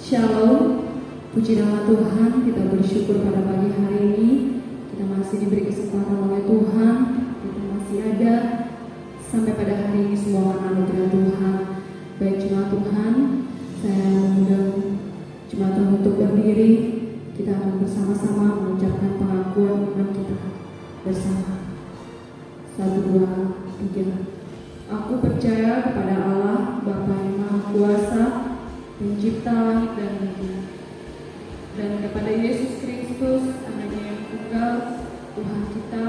Shalom, puji nama Tuhan. Kita bersyukur pada pagi hari ini kita masih diberi kesempatan oleh Tuhan. Kita masih ada sampai pada hari ini semua karena anugerah Tuhan. Baik jemaat Tuhan, saya mengundang jemaat Tuhan untuk berdiri. Kita akan bersama-sama mengucapkan pengakuan iman kita bersama. 1, 2, 3. Aku percaya kepada Allah Bapa yang Maha Kuasa, Pencipta langit dan bumi, dan kepada Yesus Kristus, Anaknya yang tunggal, Tuhan kita,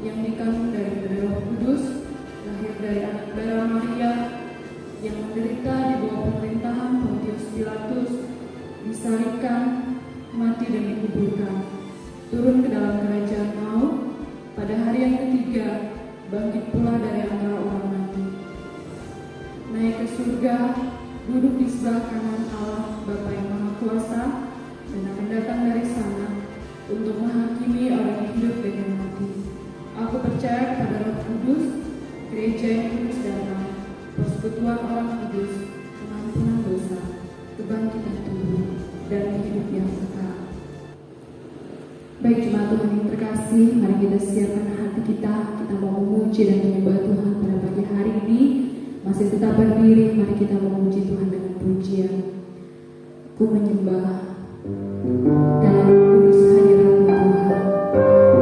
yang dikandung dari Roh Kudus, lahir dari anak darah Maria, yang menderita di bawah pemerintahan Pontius Pilatus, disalibkan, mati dan dikuburkan, turun ke dalam kerajaan maut, pada hari yang ketiga bangkit pula dari antara orang mati, naik ke surga, duduk di sebelah kanan Allah Bapa yang Maha Kuasa, dan akan datang dari sana untuk menghakimi orang yang hidup dan mati. Aku percaya kepada Roh Kudus, gereja yang kudus dan damai, persekutuan orang kudus, pengampunan dosa, kebangkitan tubuh, dan hidup yang kekal. Baik jemaat Tuhan yang terkasih, mari kita siapkan hati kita. Kita mau memuji dan menyembah Tuhan pada pagi hari ini. Masih tetap berdiri, mari kita memuji Tuhan dengan pujian. Ku menyembah dalam kudus hadirat-Mu Tuhan. Ku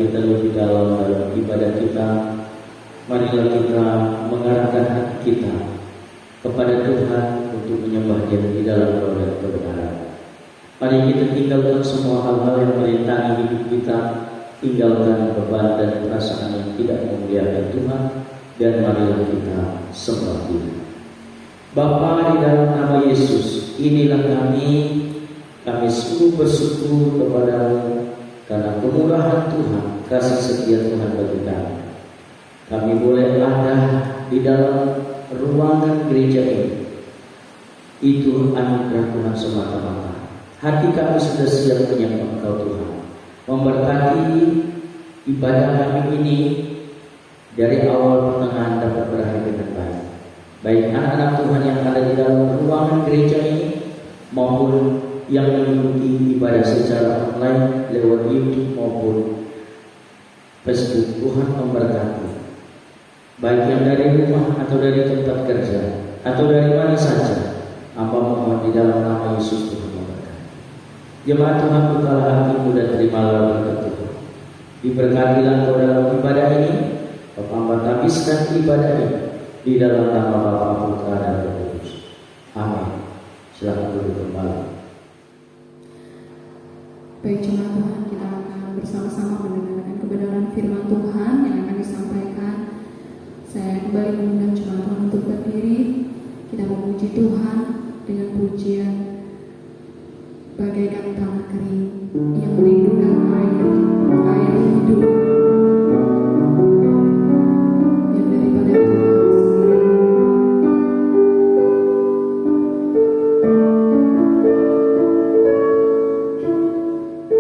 kita lebih dalam ibadah kita, marilah kita mengarahkan hati kita kepada Tuhan untuk menyembah Dia di dalam roh dan kebenaran. Mari kita tinggalkan semua hal-hal yang merintangi hidup kita, tinggalkan beban dan perasaan yang tidak memuliakan Tuhan, dan marilah kita sembah Dia. Bapa, di dalam nama Yesus, inilah kami sungguh bersyukur kepada-Mu karena kemurahan Tuhan, kasih setia Tuhan bagi kami. Kami boleh ada di dalam ruangan gereja ini. Itu anugerah Tuhan semata-mata. Hati kami sudah siap menyembah Engkau Tuhan. Memberkati ibadah kami ini dari awal pertengahan dapat berakhir dengan baik. Baik anak-anak Tuhan yang ada di dalam ruangan gereja ini maupun yang mengikuti ibadah secara online lewat YouTube maupun Facebook. Tuhan memberkati, baik yang dari rumah atau dari tempat kerja atau dari mana saja. Hamba mohon di dalam nama Yesus Tuhan memberkati. Jemaat Tuhan, bukalah hatimu dan terimalah berkat Tuhan. Diberkatilah Engkau dalam ibadah ini. Hamba habiskan ibadah ini di dalam nama Bapa, Putra dan Roh Kudus. Amin. Silakan duduk kembali. Baik jemaat Tuhan, kita akan bersama-sama mendengarkan kebenaran firman Tuhan yang akan disampaikan. Saya kembali mengundang jemaat Tuhan untuk berdiri. Kita memuji Tuhan dengan pujian bagaikan tanah kering yang merindukan air hidup yang daripada Tuhan sendiri.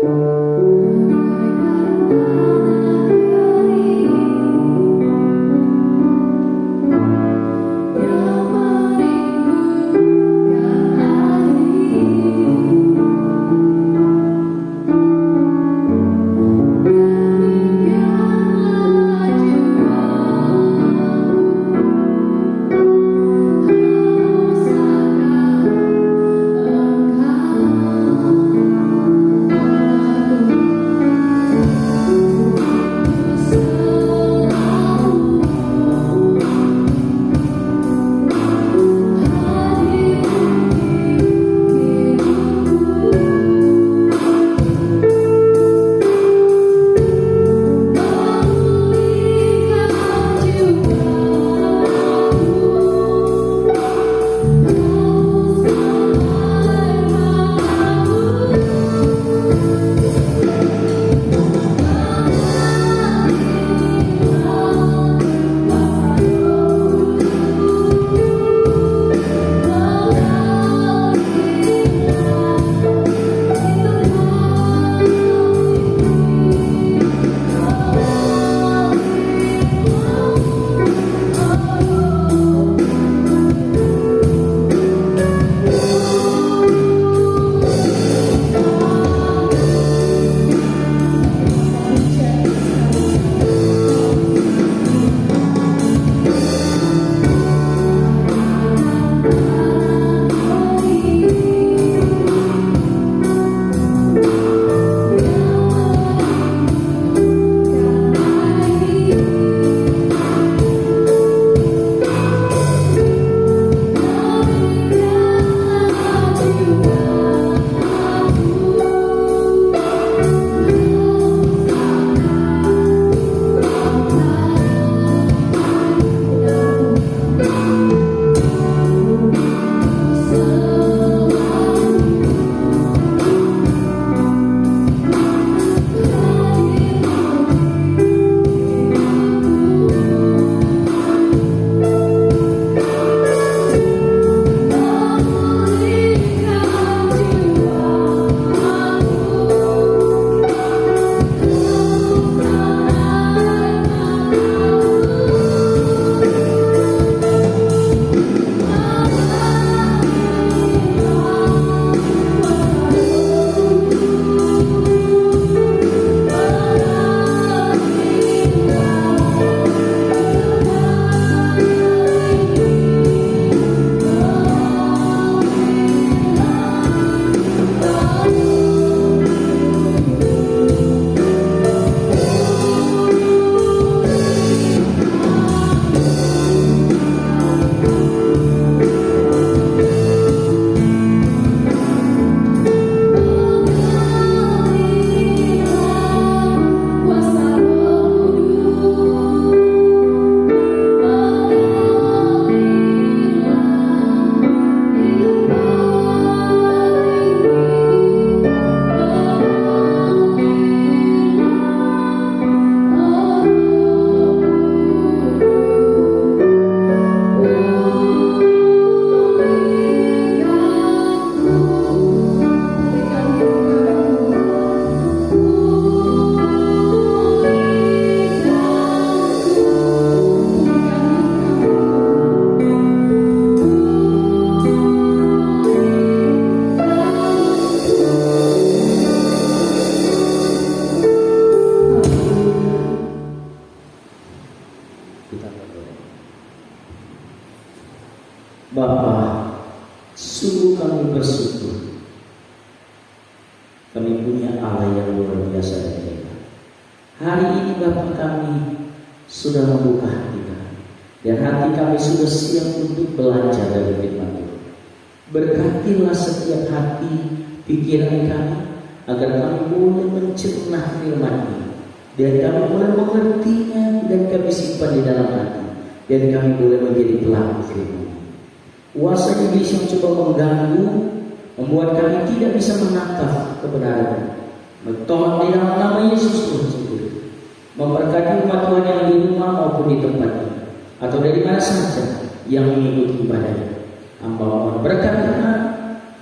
Yang merindukan air Bapa kami sudah membuka hati kami, dan hati kami sudah siap untuk belajar dari firman Tuhan. Berkatilah setiap hati pikiran kami, agar kami boleh mencerna firman ini, dan kami boleh mengertinya, dan kami simpan di dalam hati, dan kami boleh menjadi pelaku firman. Kuasa iblis yang coba mengganggu, membuat kami tidak bisa menangkap kebenaran, mentolak di dalam nama Yesus Tuhan sendiri. Memberkati umat Tuhan yang di rumah maupun di tempat ini, atau dari mana saja yang mengikuti ibadahnya. Hamba mohon berkat Tuhan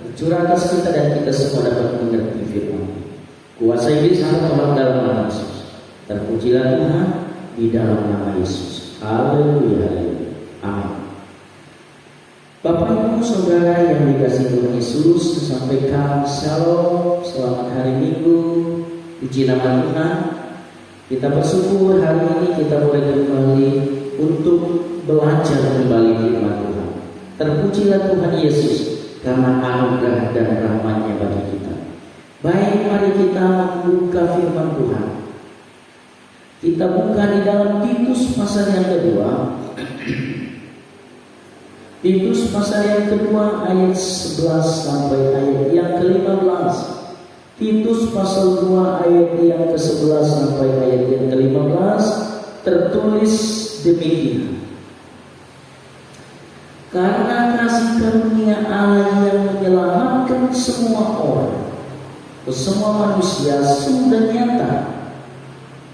tercurah atas kita, dan kita semua dapat mengerti firman. Kuasa iblis harus tolak dalam nama Yesus. Terpujilah Tuhan di dalam nama Yesus. Haleluya, haleluya. Amin. Bapak Ibu Saudara yang dikasihi Tuhan Yesus, sampaikan shalom, selamat hari Minggu, puji nama Tuhan. Kita bersyukur hari ini kita boleh kembali untuk belajar kembali firman Tuhan. Terpujilah Tuhan Yesus karena anugerah dan rahmat-Nya bagi kita. Baik, mari kita membuka firman Tuhan. Kita buka di dalam Titus pasal yang kedua. Titus pasal yang kedua ayat 11 sampai ayat yang ke-15. Titus pasal 2 ayat yang ke-11 sampai ayat yang ke-15 tertulis demikian. Karena kasih karunia Allah yang menyelamatkan semua orang, semua manusia sudah nyata.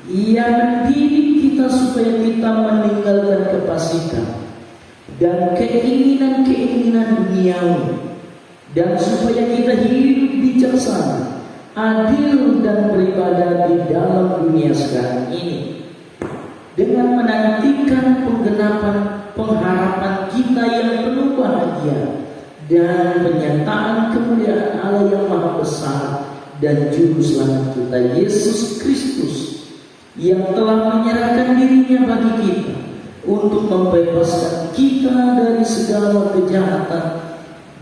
Ia mendidik kita supaya kita meninggalkan kefasikan dan keinginan-keinginan duniawi, dan supaya kita hidup bijaksana, adil, dan beribadah di dalam dunia sekarang ini, dengan menantikan penggenapan pengharapan kita yang penuh bahagia dan penyataan kemuliaan Allah yang maha besar dan juru selamat kita Yesus Kristus, yang telah menyerahkan dirinya bagi kita untuk membebaskan kita dari segala kejahatan,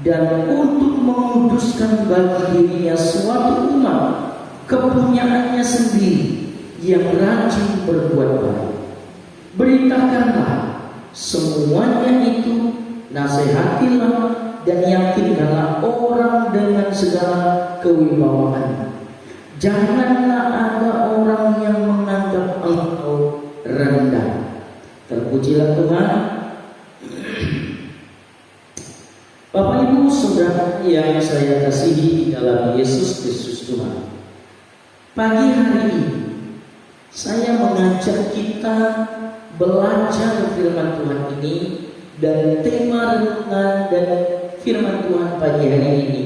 dan untuk menguduskan bagi dirinya suatu umat kepunyaannya sendiri yang rajin berbuat baik. Beritakanlah semuanya itu, nasihatilah dan yakinkanlah orang dengan segala kewibawaan. Janganlah ada orang yang menganggap engkau rendah. Terpujilah Tuhan. Bapak Ibu Saudara yang saya kasihi di dalam Yesus Kristus Tuhan, pagi hari ini saya mengajak kita belajar firman Tuhan ini, dan tema renungan dan firman Tuhan pagi hari ini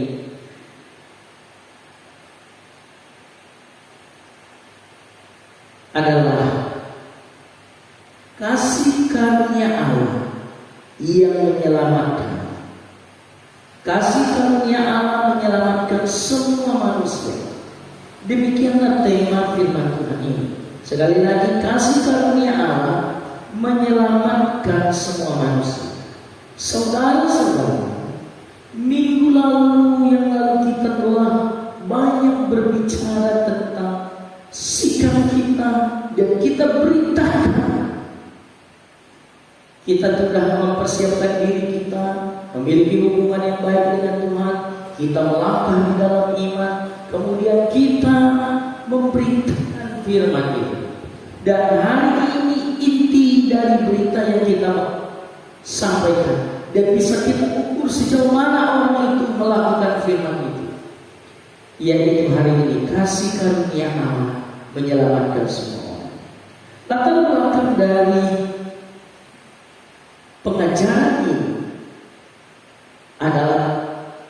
adalah kasih karunia Allah yang menyelamatkan. Kasih karunia Allah menyelamatkan semua manusia. Demikianlah tema firman Tuhan ini. Sekali lagi, kasih karunia Allah menyelamatkan semua manusia. Saudara-saudara, minggu lalu yang lalu kita telah banyak berbicara tentang sikap kita, dan kita beritakan kita sudah mempersiapkan diri kita memiliki hubungan yang baik dengan Tuhan. Kita melangkah di dalam iman, kemudian kita memberitakan firman itu. Dan hari ini inti dari berita yang kita sampaikan, dan bisa kita ukur sejauh mana orang itu melakukan firman itu, yaitu hari ini kasih karunia Allah menyelamatkan semua orang. Latar belakang dari pengajaran ini adalah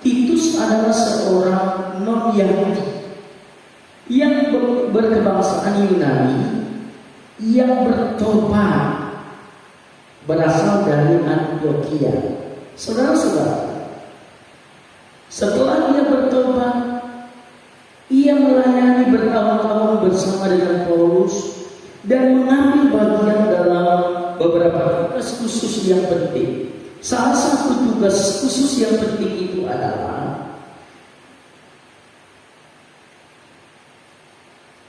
Titus adalah seorang non-Yahudi yang berkebangsaan Yunani, yang bertobat berasal dari Antioquia. Saudara-saudara, setelah dia bertobat, ia melayani bertahun-tahun bersama dengan Paulus dan mengambil bagian dalam beberapa tugas khusus yang penting. Salah satu tugas khusus yang penting itu adalah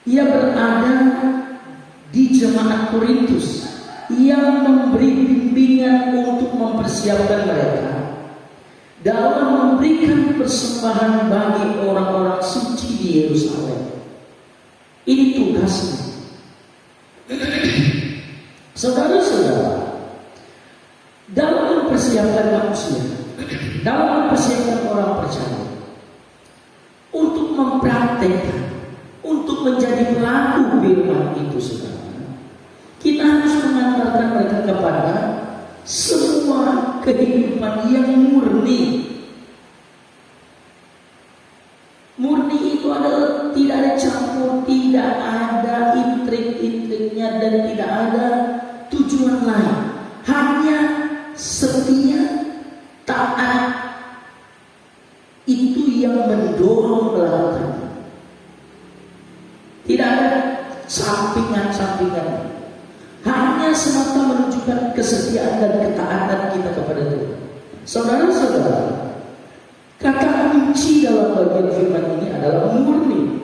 ia berada di jemaat jemaat Korintus yang memberi bimbingan untuk mempersiapkan mereka dalam memberikan persembahan bagi orang-orang suci di Yerusalem. Ini tugasnya. Saudara-saudara, dalam mempersiapkan manusia, dalam mempersiapkan orang percaya untuk mempraktekkan, untuk menjadi pelaku firman itu, saudara, kita harus mengantarkan mereka kepada semua kehidupan yang murni. Murni itu adalah tidak ada campur, tidak ada intrik-intriknya, dan tidak ada tujuan lain. Hanya setia, taat, itu yang mendorong melakukannya. Tidak ada sampingan-sampingan. Hanya semata menunjukkan kesetiaan dan ketaatan kita kepada Tuhan. Saudara-saudara, kata kunci dalam bagian firman ini adalah murni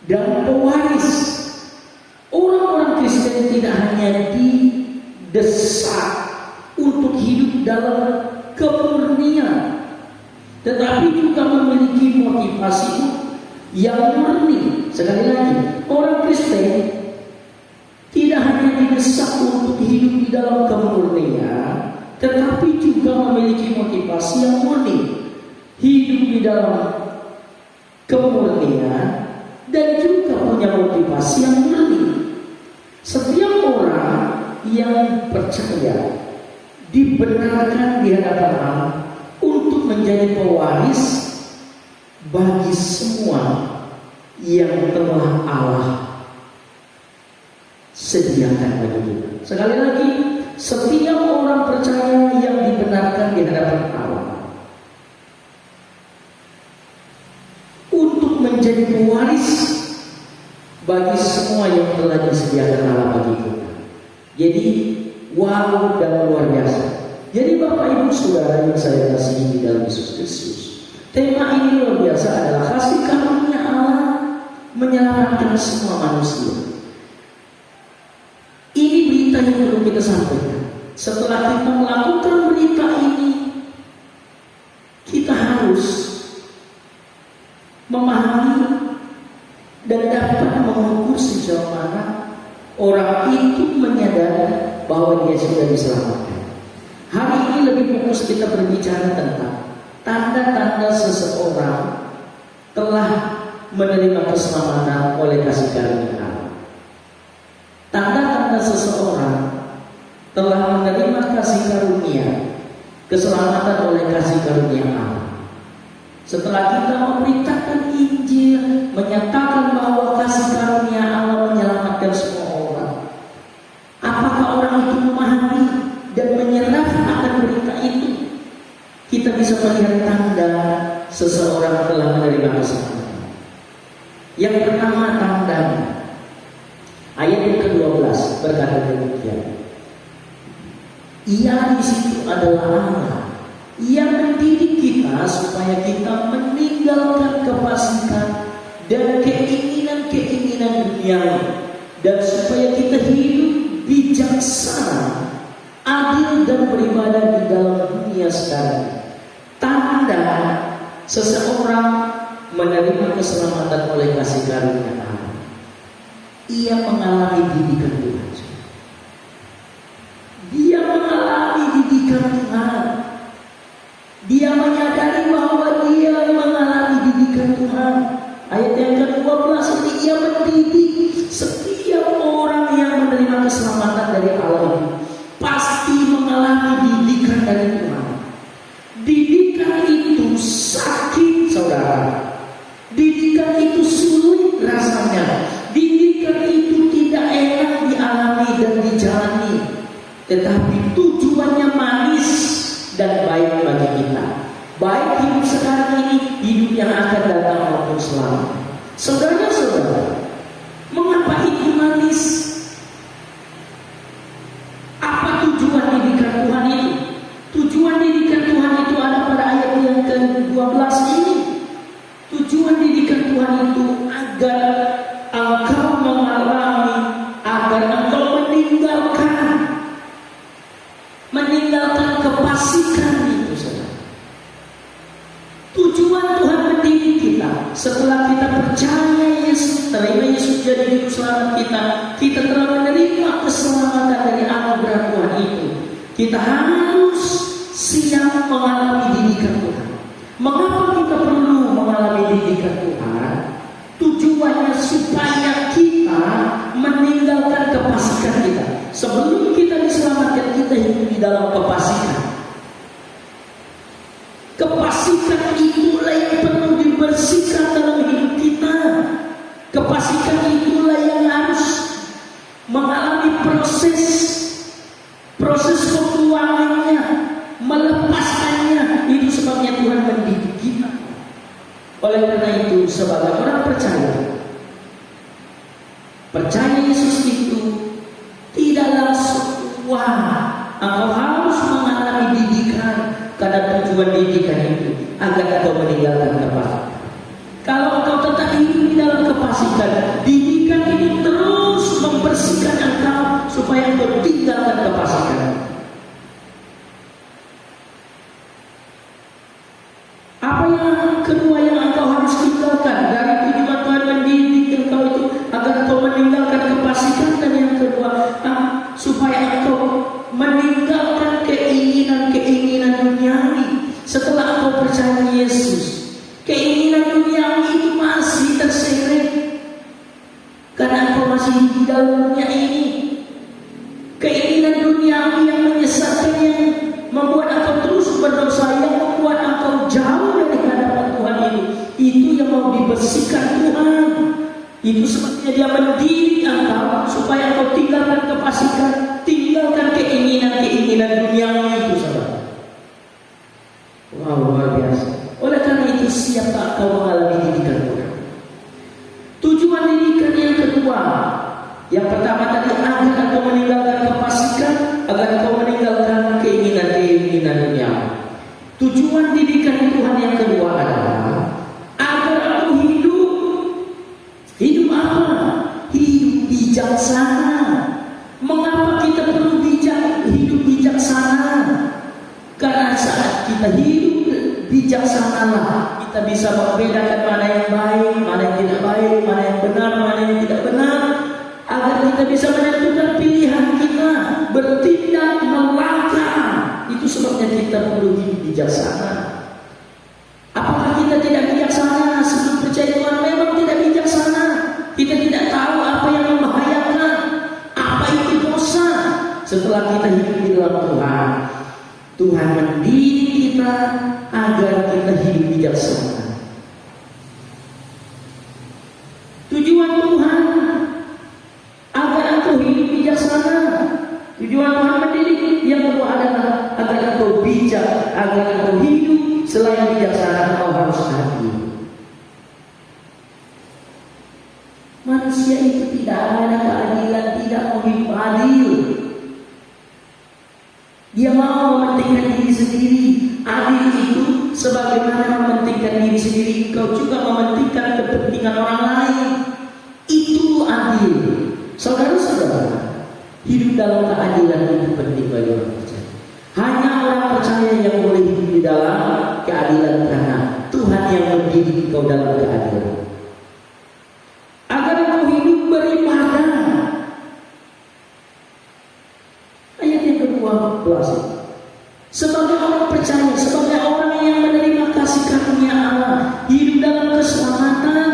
dan pewaris. Orang-orang Kristen tidak hanya didesak untuk hidup dalam kemurnian, tetapi juga memiliki motivasi yang murni. Sekali lagi, orang Kristen tidak hanya didesak untuk hidup di dalam kemurnian, tetapi juga memiliki motivasi yang murni, hidup di dalam kemurnian dan juga punya motivasi yang murni. Setiap orang yang percaya dibenarkan di hadapan Allah untuk menjadi pewaris bagi semua yang telah Allah sediakan bagi kita. Sekali lagi, setiap orang percaya yang dibenarkan di hadapan Allah untuk menjadi pewaris bagi semua yang telah disediakan Allah bagi kita. Jadi, wow dan luar biasa. Jadi Bapak Ibu Saudara yang saya kasihi di dalam Yesus Kristus, tema ini luar biasa adalah kasih karunia Allah menyelamatkan semua manusia. Ini berita yang perlu kita sampaikan. Setelah kita melakukan berita ini, kita harus memahami dan dapat mengukur sejauh mana orang itu menyadari bahwa dia sudah diselamatkan. Hari ini lebih fokus kita berbicara tentang tanda-tanda seseorang telah menerima keselamatan oleh kasih karunia Allah. Tanda-tanda seseorang telah menerima kasih karunia, keselamatan oleh kasih karunia Allah. Setelah kita memberitakan Injil, menyatakan bahwa kasih karunia Allah menyelamatkan semua orang, apakah orang itu memahami dan menyerah akan berita itu? Kita bisa melihat tanda seseorang telah menerima keselamatan. Yang pertama tandanya, ayat yang ke-12 berkata demikian. Ia di situ adalah Allah yang mendidik kita supaya kita meninggalkan kefasikan dan keinginan-keinginan duniawi, dan supaya kita hidup bijaksana, adil dan beribadah di dalam dunia sekarang. Tanda seseorang menerima keselamatan oleh kasih karunia Allah, ia mengalami didikan Tuhan. Dia mengalami didikan Tuhan. Dia menyadari bahwa dia mengalami didikan Tuhan. Ayat yang ke-12 ini, ia mendidik setiap orang yang menerima keselamatan dari Allah ini pasti mengalami didikan dari Tuhan. Didikan itu sakit, saudara. Didikan itu sulit rasanya. Didikan itu tidak enak dialami dan dijalani, tetapi tujuannya manis dan baik bagi kita. Baik hidup sekarang ini, hidup yang akan datang maupun selamanya. Saudara-saudara, mengapa itu manis? Apa tujuan didikan Tuhan itu? Tujuan didikan Tuhan itu ada pada ayat yang ke-12 ini. Tujuan didikan Tuhan itu agar engkau mengalami kita telah menerima keselamatan dari anugerah Tuhan itu, kita harus siap mengalami didikan Tuhan. Mengapa kita perlu mengalami didikan Tuhan? Tujuannya supaya kita meninggalkan kefasikan kita. Sebelum kita diselamatkan, kita hidup di dalam kefasikan. Kefasikan itulah yang perlu dibersihkan dalam hidup kita. Kefasikan itulah yang harus mengalami proses pembuangannya, melepaskannya. Itu sebabnya Tuhan mendidik kita. Oleh karena itu, sebagai orang percaya Yesus itu tidak langsung, wah, engkau harus mengalami didikan, karena tujuan didikan itu agar engkau meninggalkan kefasikan. Kalau engkau tetap hidup di dalam kefasikan, didikan ini terus membersihkan engkau supaya engkau tinggalkan kefasikan. Apa yang kedua yang engkau harus tinggalkan dari tujuan Tuhan mendidik engkau itu agar engkau meninggalkan kefasikan, dan yang kedua supaya engkau meninggalkan keinginan duniawi. Setelah engkau percaya Yesus, keinginan duniawi itu masih terseret karena engkau masih di dalam dunia ini. Keinginan duniawi yang menyesatkan, yang membuat engkau terus berdosa, yang membuat engkau jauh dari hadapan Tuhan itu yang mau dibersihkan Tuhan. Itu sebabnya Dia mendidik engkau supaya engkau tinggalkan kefasikan, tinggalkan keinginan duniawi itu, saudara. Wow, luar biasa. Oleh karena itu, siapkah engkau mengalami didikan Tuhan? Tujuan didikan yang kedua, yang pertama tadi agar engkau meninggalkan kefasikan, agar engkau meninggalkan keinginan duniawi. Tujuan didikan Tuhan yang kedua adalah agar engkau hidup apa? Hidup bijaksana. Mengapa kita perlu hidup bijaksana? Karena saat kita hidup bijaksana, kita bisa membedakan mana yang baik, mana yang tidak baik, mana yang benar, mana yang tidak benar, agar kita bisa menentukan pilihan kita, bertindak, melangkah. Itu sebabnya kita perlu hidup bijaksana. Apakah kita tidak bijaksana sebelum percaya Tuhan? Memang tidak bijaksana. Kita tidak tahu apa yang membahayakan, apa itu dosa. Setelah kita hidup di dalam Tuhan, Tuhan mendidik kita agar kita hidup bijaksana. Tujuan Tuhan agar engkau hidup bijaksana. Tujuan Tuhan mendidik yang kedua adalah agar engkau bijak, agar engkau hidup. Selain bijaksana, engkau harus adil. Manusia itu tidak ada keadilan, tidak mau hidup adil. Dia mau mementingkan diri sendiri. Adil itu sebagaimana mementingkan diri sendiri, kau juga mementingkan kepentingan orang lain. Itu adil. Saudara-saudara, hidup dalam keadilan itu penting bagi orang percaya. Hanya orang percaya yang boleh hidup di dalam keadilan, karena Tuhan yang mendidik kau dalam keadilan. Agar kau hidup beribadah. Ayat yang ke-12. Sebagai orang percaya, sebagai orang yang menerima kasih karunia Allah, hidup dalam keselamatan,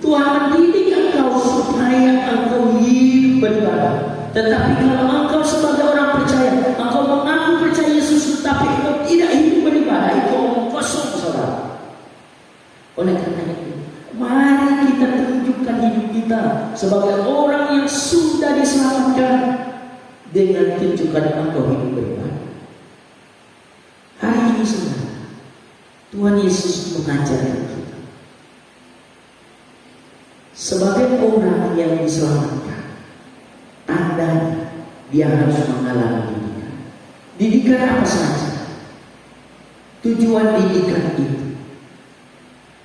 Tuhan mendidik engkau supaya engkau hidup beribadah. Tetapi kalau engkau sebagai orang percaya, engkau mengaku percaya Yesus, tetapi engkau tidak hidup beribadah, itu omong kosong, saudara. Oleh karena itu, mari kita tunjukkan hidup kita sebagai orang yang sudah diselamatkan dengan tunjukkan engkau hidup beribadah. Hari ini, saudara, Tuhan Yesus mengajarkan kita sebagai orang yang diselamatkan. Dia harus mengalami didikan. Didikan apa saja? Tujuan didikan itu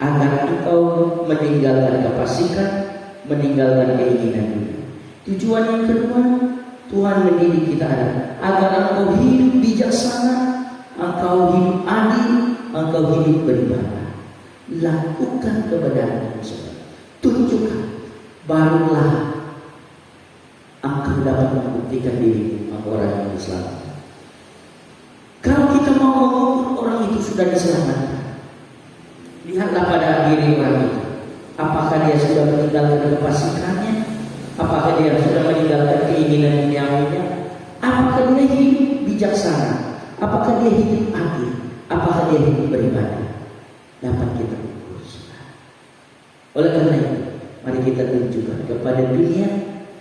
agar engkau meninggalkan kefasikan, meninggalkan keinginan dunia. Tujuan yang kedua, Tuhan mendidik kita agar engkau hidup bijaksana, engkau hidup adil, engkau hidup beribadah. Lakukan kebenaran, tunjukkan, barulah aku dapat membuktikan diri orang yang diselamatkan. Kalau kita mau mengukur orang itu sudah diselamatkan, lihatlah pada diri orang itu. Apakah dia sudah meninggalkan kefasikannya? Apakah dia sudah meninggalkan keinginan duniawinya? Apakah dia hidup bijaksana? Apakah dia hidup adil? Apakah dia hidup beribadah? Dapat kita ukur. Oleh karena itu, mari kita tunjukkan kepada dunia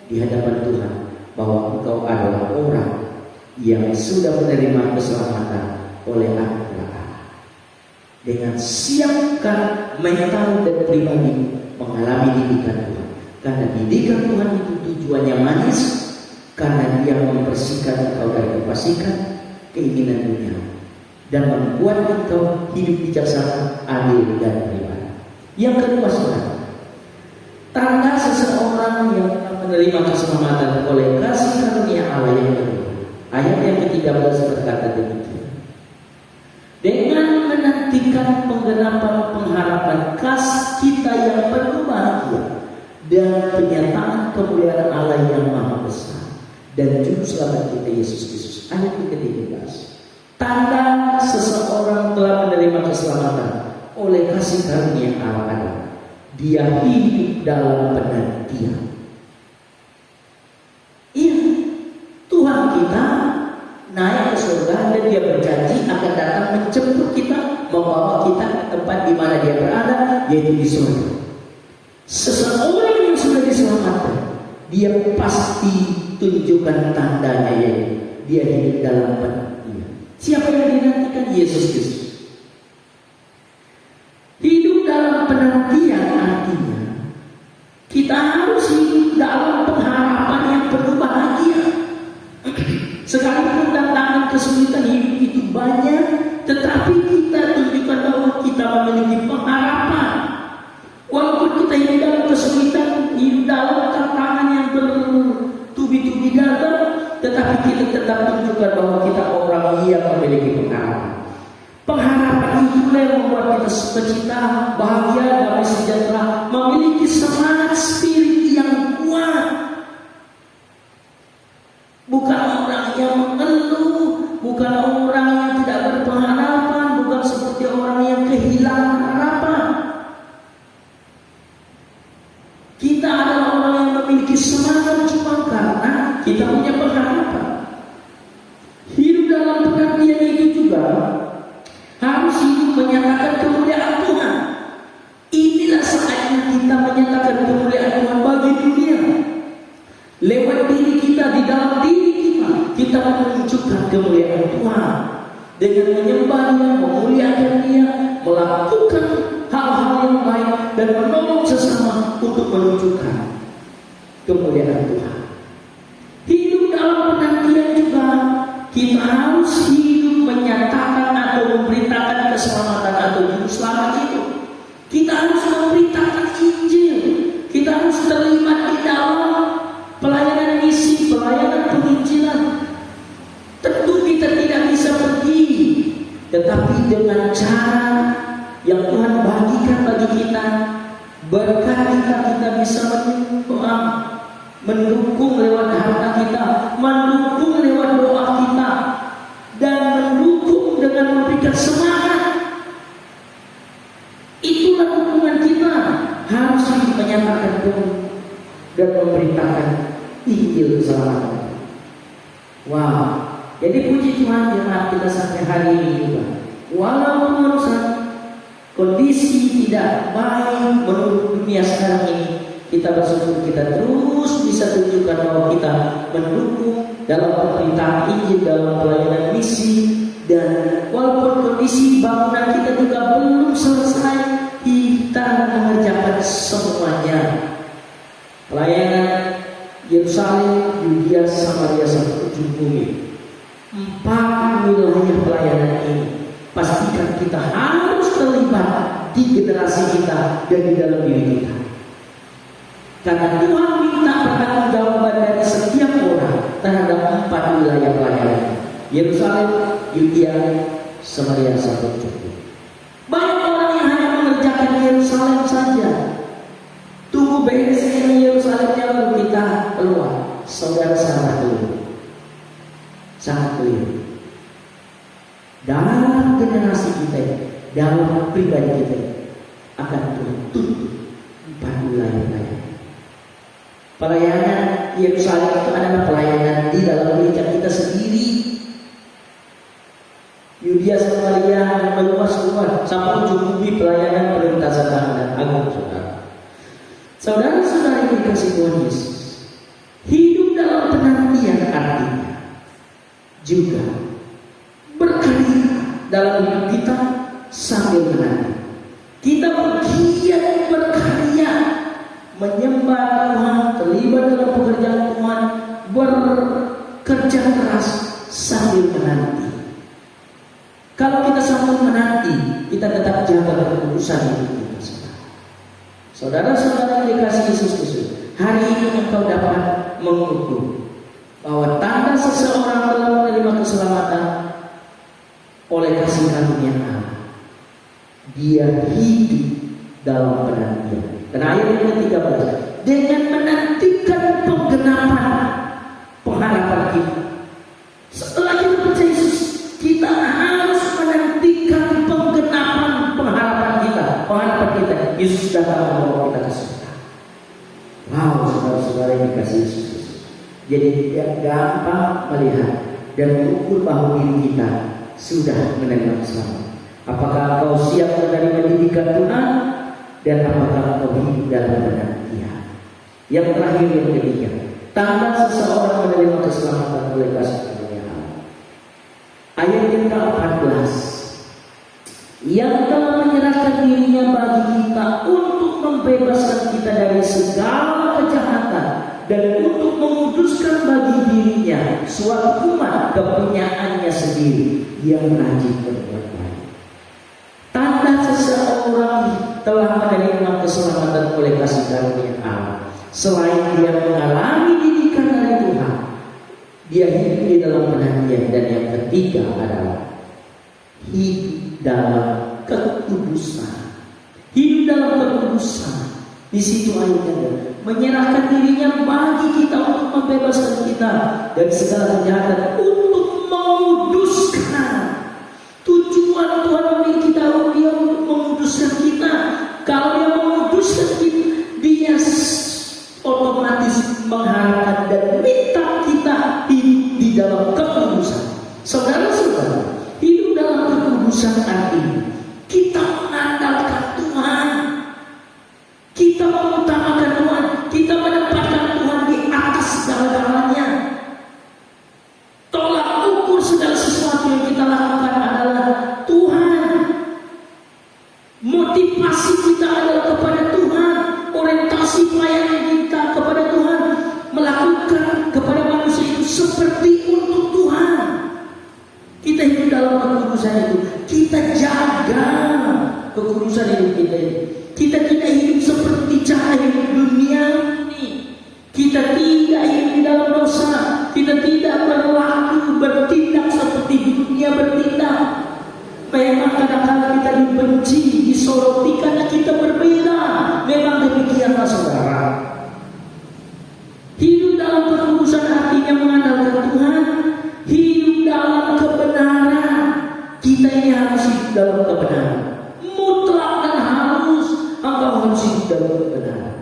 di hadapan Tuhan bahwa engkau adalah orang yang sudah menerima keselamatan oleh anugerah Allah. Dengan siapkan mental dan pribadi mengalami didikan Tuhan. Karena didikan Tuhan itu tujuannya manis, karena dia membersihkan engkau dari kefasikan, keinginan dunia, dan membuat engkau hidup bijaksana, adil dan beribadah. Yang kedua, saudara, tanda seseorang yang menerima keselamatan oleh kasih karunia Allah yang kedua. Ayat yang ke-13 berkata demikian. Dengan menantikan penggenapan pengharapan kasih kita yang penuh bahagia dan penyataan kemuliaan Allah yang maha besar dan juru selamat kita Yesus Kristus. Ayat yang ke-13. Tanda seseorang telah menerima keselamatan oleh kasih karunia Allah adalah dia hidup dalam penantian. Iya, Tuhan kita naik ke surga dan dia berjanji akan datang menjemput kita, membawa kita ke tempat di mana dia berada, yaitu di surga. Seseorang yang sudah diselamatkan, dia pasti tunjukkan tandanya, yaitu dia hidup dalam penantian. Siapa yang dinantikan? Yesus Kristus. Hidup dalam penantian artinya kita harus hidup dalam pengharapan yang penuh bahagia. Sekalipun tantangan kesulitan hidup itu banyak, tetapi kita tunjukkan bahwa kita memiliki pengharapan. Walaupun kita hidup dalam kesulitan, hidup dalam tantangan yang bertubi-tubi datang, tetapi kita tetap tunjukkan bahwa kita orang yang memiliki pengharapan. Pengharapan itulah yang membuat kita sukacita, bahagia, damai sejahtera, memiliki semangat spirit yang kuat. Bukan orang yang mengeluh, bukan orang yang tidak berpengharapan, bukan seperti orang yang kehilangan harapan. Kita adalah orang yang memiliki semangat cuma karena kita punya pengharapan. Hidup dalam penantian itu juga harus hidup menyatakan kemuliaan Tuhan. Inilah saatnya kita menyatakan kemuliaan Tuhan bagi dunia. Lewat diri kita, di dalam diri kita menunjukkan kemuliaan Tuhan dengan menyembahnya, memuliakan Dia, melakukan hal-hal yang baik dan menolong sesama untuk menunjukkan kemuliaan Tuhan. Hidup dalam penantian juga kita harus hidup menyatakan atau memberitakan keselamatan atau juru selamat itu. Kita harus memberitakan Injil. Kita harus terlibat di dalam pelayanan misi, pelayanan penginjilan. Tentu kita tidak bisa pergi, tetapi dengan cara yang Tuhan bagikan bagi kita, berkat kita bisa mendukung lewat harta kita, mendukung lewat doa kita, dan mendukung dengan memberikan semangat. Itulah dukungan kita, harus menyatakan dan memberitakan Injil keselamatan. Wow. Jadi puji Tuhan jemaat kita sampai hari ini juga. Walaupun kondisi tidak baik menurut dunia sekarang ini, kita bersyukur kita terus bisa tunjukkan bahwa kita mendukung dalam pemberitaan Injil, dalam pelayanan misi. Dan walaupun kondisi bangunan kita juga belum selesai, kita mengerjakan semuanya. Pelayanan Yerusalem, Yudea, Samaria sampai ujung bumi. 4 wilayah pelayanan ini pastikan kita harus terlibat di generasi kita dan di dalam diri kita. Karena Tuhan minta pertanggungjawaban dari setiap orang terhadap 4 wilayah pelayanan: Yerusalem, Yudea, Samaria sampai ujung bumi. Banyak orang yang hanya mengerjakan Yerusalem saja, tunggu beresnya Yerusalemnya lalu kita keluar. saudara sangat keliru. Dalam generasi kita, dalam pribadi kita akan tertutup 4 wilayah. Pelayanan Yerusalem itu adalah pelayanan di dalam gereja kita sendiri. Yudea Samaria meluas keluar sampai mencukupi pelayanan perlintasan dan agung saudara. Saudara-saudara yang dikasih Tuhan Yesus, hidup dalam penantian artinya juga berkarya dalam hidup kita sambil menanti. Kita bergiat berkarya, menyembah Tuhan, terlibat dalam pekerjaan Tuhan, bekerja keras sambil menanti. Kalau kita sambil menanti, kita tetap jaga kekudusan hidup kita. Saudara-saudara yang dikasihi Yesus Kristus, hari ini engkau dapat mengukur bahwa tanda seseorang telah menerima keselamatan oleh kasih karunia Allah. Dia hidup dalam penantian. Dan ayat yang ke-13, dengan menantikan penggenapan pengharapan kita. Setelah kita percaya Yesus, kita harus menantikan penggenapan pengharapan kita. Pengharapan kita, Yesus datang membawa kita ke surga. Wow, saudara-saudara yang dikasih Yesus. Jadi tidak gampang melihat dan mengukur bahwa diri kita sudah menerima keselamatan. Apakah engkau siap menerima didikan Tuhan, dan apakah engkau hidup dalam penantian? Yang terakhir, yang ketiga, tanda seseorang menerima keselamatan oleh kasih karunia Allah. Ayat yang ke-14, yang telah menyerahkan dirinya bagi kita untuk membebaskan kita dari segala kejahatan dan untuk menguduskan bagi dirinya suatu umat kepunyaannya sendiri yang rajin berbuat baik. Tanda seseorang telah menerima keselamatan oleh kasih karunia Allah, selain dia mengalami didikan dari Tuhan, dia hidup di dalam penantian. Dan yang ketiga adalah hidup dalam kekudusan. Hidup dalam kekudusan. Di situ ayatnya, menyerahkan dirinya bagi kita untuk membebaskan kita dari segala kejahatan, untuk menguduskan. Tujuan Tuhan memilih kita, dia untuk menguduskan kita. Kalau dia menguduskan kita, dia otomatis mengharapkan dan minta kita hidup di dalam kekudusan. Saudara-saudara, hidup dalam kekudusan artinya kita mengandalkan Tuhan, kita mengutamakan Tuhan, kita menempatkan Tuhan di atas segala-galanya. Tolak ukur segala sesuatu yang kita lakukan adalah Tuhan. Motivasi kita adalah kepada Tuhan. Orientasi pelayanan kita kepada Tuhan, melakukan kepada manusia itu seperti untuk Tuhan. Kita hidup dalam kekudusan itu. Kita jaga kekudusan hidup kita ini. Kita tidak hidup seperti cara hidup dunia ini. Kita tidak hidup di dalam dosa. Kita tidak bertindak seperti dunia bertindak. Memang kadang-kadang kita dibenci, disoroti karena kita berbeda. Memang demikianlah saudara. Hidup dalam kekudusan artinya mengandalkan Tuhan. Hidup dalam kebenaran. Kita ini harus hidup dalam kebenaran. Mutlak dan harus. Engkau harus hidup dalam kebenaran.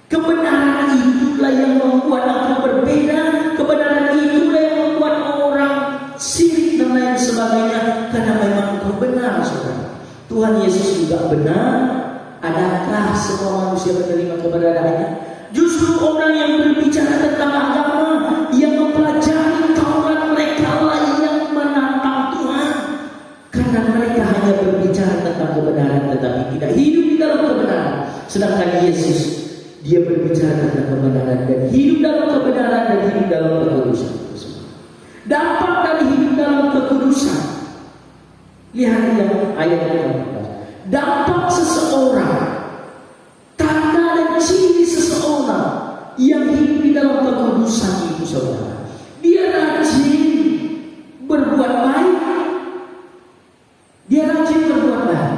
Kebenaran itulah yang membuat engkau berbeda. Kebenaran itulah yang membuat orang sirik dan lain sebagainya. Karena memang engkau benar, saudara. Tuhan Yesus juga benar. Adakah semua manusia menerima keberadaannya? Justru orang yang berbicara tentang agama, yang mempelajari Taurat, mereka lah yang menantang Tuhan. Karena mereka hanya berbicara tentang kebenaran, tetapi tidak hidup di dalam kebenaran. Sedangkan Yesus, dia berbicara tentang kebenaran dan hidup dalam kebenaran dan hidup dalam kekudusan. Dampak dari hidup dalam kekudusan. Lihat yang ayat yang dampak seseorang, tanda dan ciri seseorang yang hidup di dalam kekudusan itu, saudara, dia rajin berbuat baik. Dia rajin berbuat baik.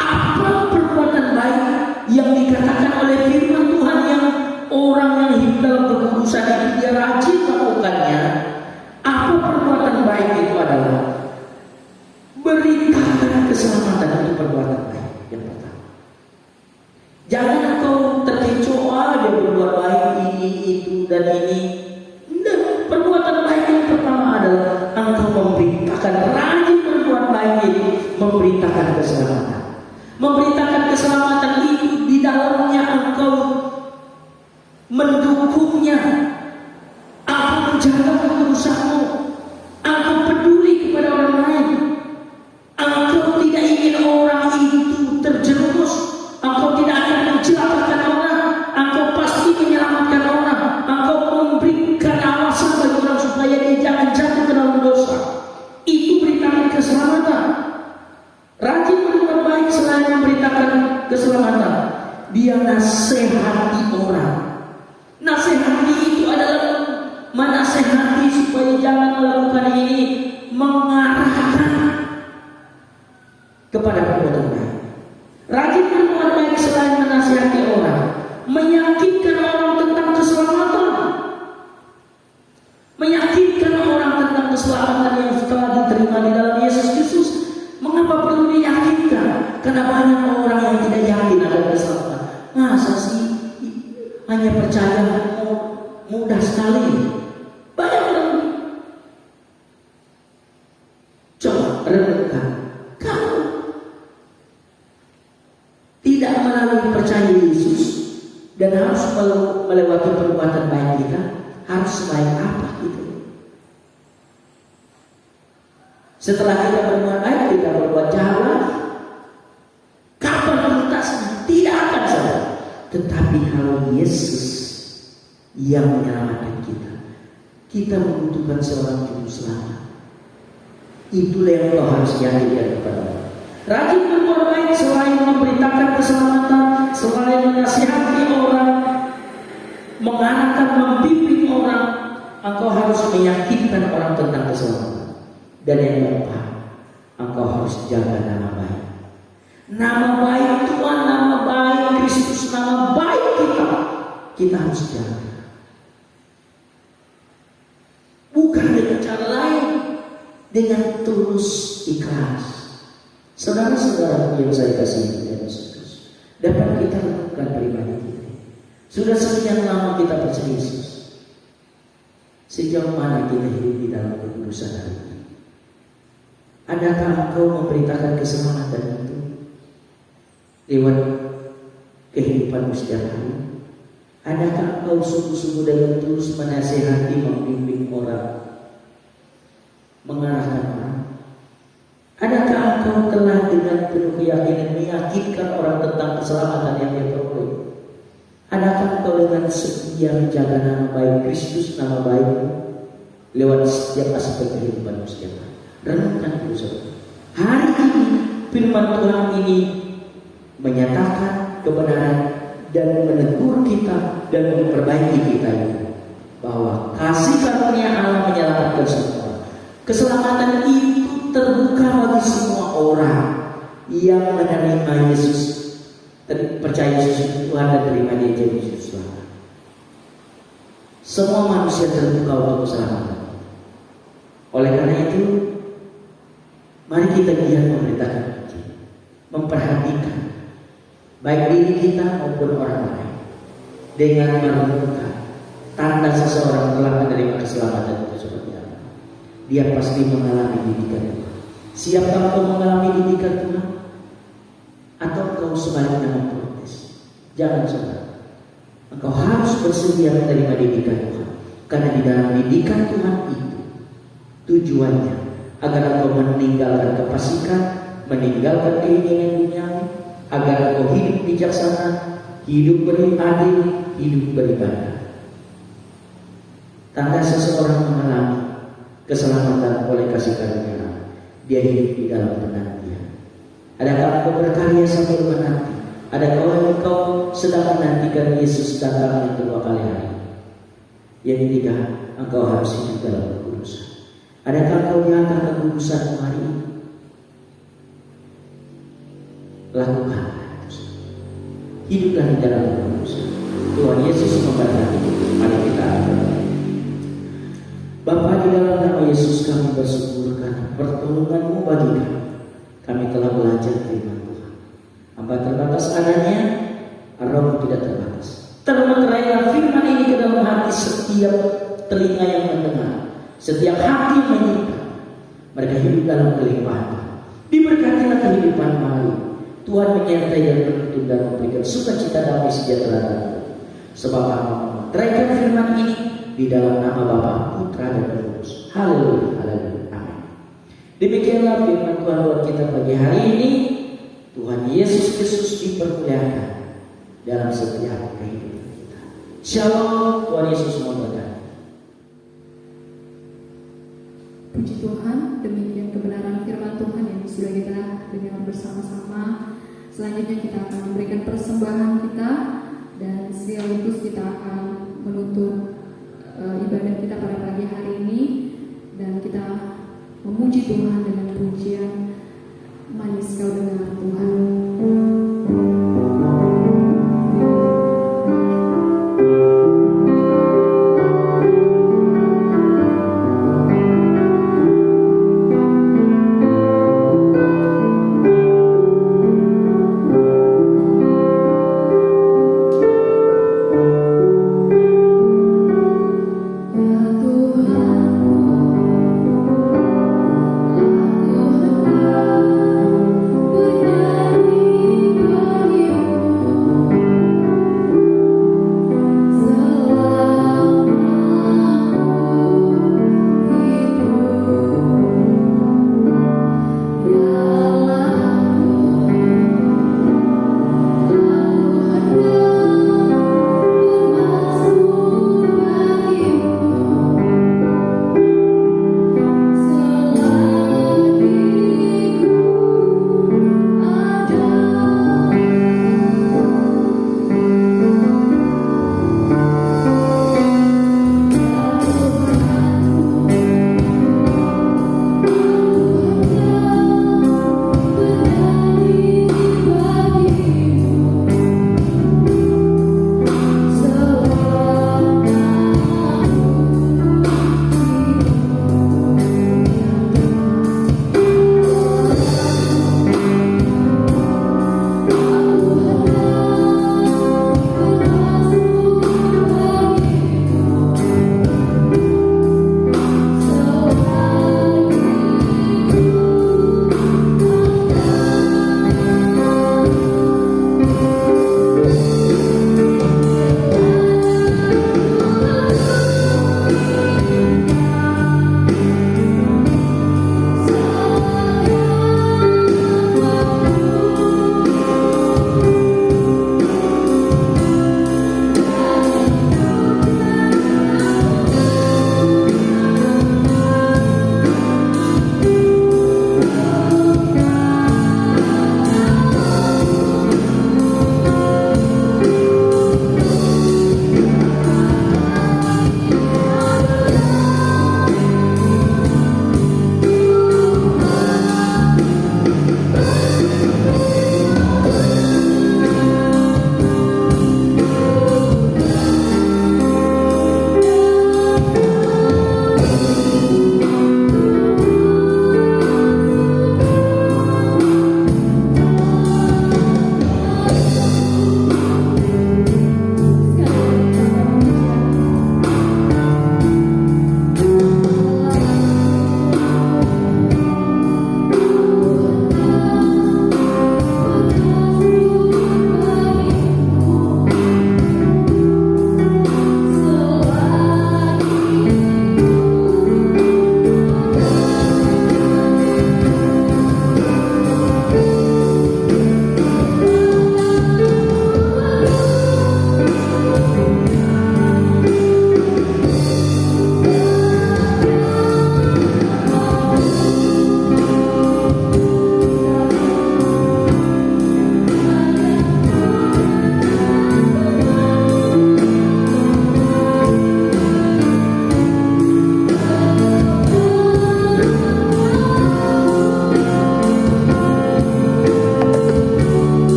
Apa perbuatan baik yang dikatakan oleh firman Tuhan yang orang yang hidup dalam kekudusan itu akan rajin berbuat baik ini memberitakan keselamatan. Memberitakan keselamatan itu di dalamnya engkau mendukungnya, engkau menjaga urusanmu, engkau peduli kepada orang lain, engkau tidak ingin orang itu terjerumus, engkau tidak akan mencelakakan orang, engkau pasti menyelamatkan orang, engkau memberikan awasan bagi orang supaya dia jangan jatuh ke dalam dosa. Itu beritakan keselamatan. Rajin berbuat baik selain memberitakan keselamatan, dia nasihati orang. Nasihati itu adalah menasihati supaya jangan melakukan ini, mengarahkan kepada perbuatan baik. Rajin berbuat baik selain menasihati orang, meyakinkan orang tentang keselamatan, meyakinkan orang tentang keselamatan yang telah diterima di dalam Yesus Kristus. Mengapa perlu diyakinkan? Karena banyak orang yang tidak yakin akan keselamatan. Masa sih hanya percaya mudah sekali? Banyak orang. Coba renungkan, kalau tidak melalui percaya Yesus dan harus melewati perbuatan baik kita, harus sebaik apa gitu? Setelah kita berbuat baik, kita berbuat jahat, kapan tuntasnya? Tidak akan saja. Tetapi kalau Yesus yang menyelamatkan kita, kita membutuhkan seorang juru selamat. Itulah yang kau harus yakinkan kepada orang. Rajin berbuat baik selain memberitakan keselamatan, selain menasihati orang, mengarahkan, membimbing orang, engkau harus meyakinkan orang tentang keselamatan. Dan yang keempat, engkau harus jaga nama baik. Nama baik Tuhan, nama baik Kristus, nama baik kita harus jaga. Bukan dengan cara lain, dengan tulus ikhlas. Saudara-saudara yang saya kasih Tuhan Yesus, dapat kita lakukan pribadi kita. Sudah sekian lama kita percaya Yesus. Sejauh mana kita hidup di dalam kekudusan hari ini? Adakah engkau memberitakan keselamatan itu lewat kehidupanmu setiap hari? Adakah engkau sungguh-sungguh dengan tulus menasihati, membimbing orang, mengarahkan orang? Adakah engkau telah dengan penuh keyakinan meyakinkan orang tentang keselamatan yang dia peroleh? Adakah engkau dengan setia menjaga nama baik Kristus, nama baikmu lewat setiap aspek kehidupanmu setiap hari? Renungkan itu saudara. Hari ini firman Tuhan ini menyatakan kebenaran dan menegur kita dan memperbaiki kita ini, bahwa kasih karunia Allah menyelamatkan semua. Keselamatan itu terbuka bagi semua orang yang menerima Yesus, percaya Yesus Tuhan dan terima Dia jadi Yesus Tuhan. Semua manusia terbuka untuk keselamatan. Oleh karena itu, mari kita giat memberitakan Injil, memperhatikan baik diri kita maupun orang lain dengan menemukan tanda seseorang telah menerima keselamatan itu seperti apa. Dia pasti mengalami didikan Tuhan. Siapkah kau mengalami didikan Tuhan? Atau kau sebaliknya memprotes? Jangan saudara. Engkau harus bersedia menerima didikan Tuhan, karena di dalam didikan Tuhan itu tujuannya agar engkau meninggalkan kefasikan, meninggalkan keinginan duniawi, agar engkau hidup bijaksana, hidup beradil, hidup beribadah. Tanda seseorang mengalami keselamatan oleh kasih karunia, dia hidup di dalam penantian. Adakah engkau berkarya sambil menanti? Adakah engkau sedang menantikan Yesus datang yang kedua kali hari? Yang ketiga, engkau harus hidup dalam kekudusan. Adakah engkau jaga kekudusan hari ini? Lakukan. Hiduplah di dalam kekudusan. Tuhan Yesus memberkati. Mari kita berdoa. Bapa, di dalam nama Yesus kami bersyukur karena pertolongan-Mu bagi kami. Kami telah belajar firman Tuhan. Hamba terbatas adanya, Roh tidak terbatas. Termeterailah firman ini ke dalam hati setiap telinga yang mendengar, setiap hati yang menyimpan. Mereka hidup dalam kelimpahan. Diberkatilah kehidupan Mari. Tuhan menyertai dan menuntun dan memberikan sukacita damai sejahtera. Sebab Hamba memeteraikan firman ini di dalam nama Bapa, Putra dan Roh Kudus. Haleluya, haleluya, amin. Demikianlah firman Tuhan buat kita pagi hari ini. Tuhan Yesus Kristus dipermuliakan dalam setiap kehidupan kita. Shalom, Tuhan Yesus memberkati. Puji Tuhan, demikian kebenaran firman Tuhan yang sudah kita dengar bersama-sama. Selanjutnya kita akan memberikan persembahan kita, dan sekaligus kita akan menutup ibadah kita pada pagi hari ini, dan kita memuji Tuhan dengan pujian Manis Kau Dengar Tuhan. Tuhan,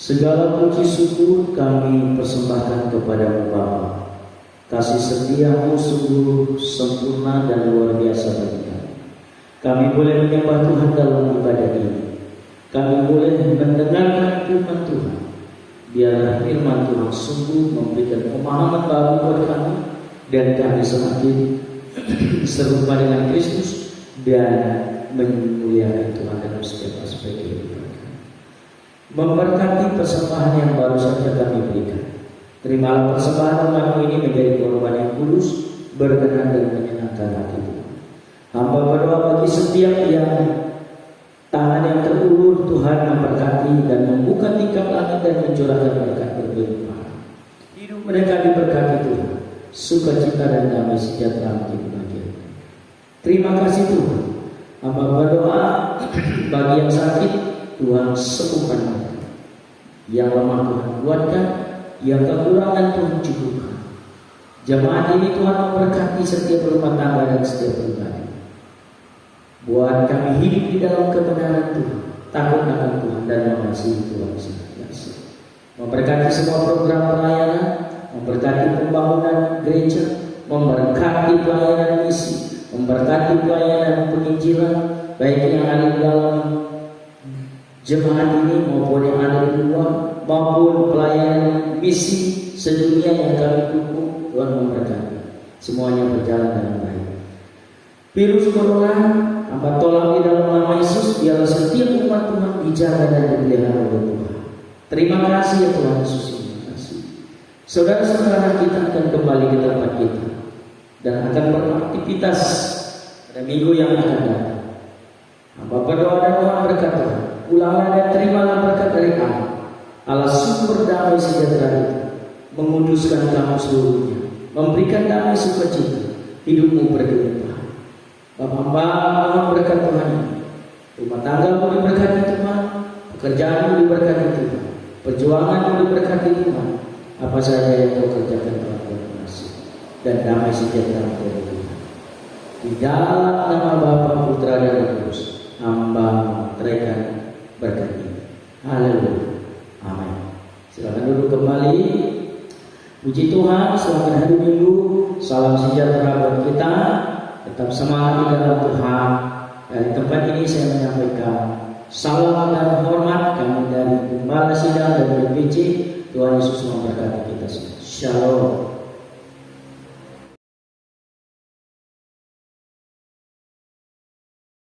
Segala puji syukur kami persembahkan kepada-Mu Bapa. Kasih setia-Mu sungguh sempurna dan luar biasa bagi kami. Kami boleh menyembah Tuhan dalam ibadah ini. Kami boleh mendengarkan firman Tuhan. Biarlah firman Tuhan sungguh memberikan pemahaman baru buat kami, dan kami semakin serupa dengan Kristus dan memuliakan Tuhan dalam setiap aspek kehidupan kami. Memberkati persembahan yang baru saja kami berikan. Terimalah persembahan umat ini menjadi korban yang kudus, berkenan dan menyenangkan hati Tuhan. Hamba berdoa bagi setiap yang tangan yang terulur, Tuhan memberkati dan membuka tingkap langit dan mencurahkan berkat berlimpah. Hidup mereka diberkati Tuhan, sukacita dan damai sejahtera menjadi bagian. Terima kasih Tuhan. Hamba berdoa bagi yang sakit, Tuhan sembuhkan mereka. Yang lemah Tuhan kuatkan, yang kekurangan Tuhan cukupkan. Jemaat ini Tuhan memberkati setiap rumah tangga dan setiap pribadi. Buat kami hidup di dalam kebenaran Tuhan, takut akan Tuhan dan mengasihi Tuhan senantiasa. Memberkati semua program pelayanan, memberkati pembangunan gereja, memberkati pelayanan misi, memberkati pelayanan penginjilan, baik yang ada di dalam jemaat ini maupun yang ada di luar, maupun pelayanan misi sedunia yang kami dukung. Tuhan memberkati semuanya berjalan dengan baik. Virus corona hamba tolong di dalam nama Yesus, biarlah setiap umat Tuhan dijaga dan dipelihara oleh Tuhan. Terima kasih ya Tuhan Yesus. Terima kasih. Saudara-saudara kita akan kembali ke tempat kita dan akan beraktivitas pada minggu yang akan datang. Hamba berdoa dan Tuhan berkata, ulanglah dan terimalah berkat dari Allah sumber damai sejahtera itu, menguduskan kamu seluruhnya, memberikan damai sukacita, hidupmu berlimpah. Bapak berkat Tuhan, rumah tanggamu diberkati Tuhan, pekerjaanmu diberkati Tuhan, perjuanganmu diberkati Tuhan. Apa saja yang kau kerjakan Tuhan berkasih dan damai sejahtera dari Tuhan. Di dalam nama Bapa, Putra dan Roh Kudus, hamba mengerjakan berkat ini. Haleluya. Amin. Silakan duduk kembali. Puji Tuhan, selamat hari Minggu. Salam sejahtera buat kita. Tetap semangat di dalam Tuhan. Dari tempat ini saya menyampaikan salam dan hormat kami dari Gembala Sidang dan BPC. Tuhan Yesus memberkati kita semua. Shalom.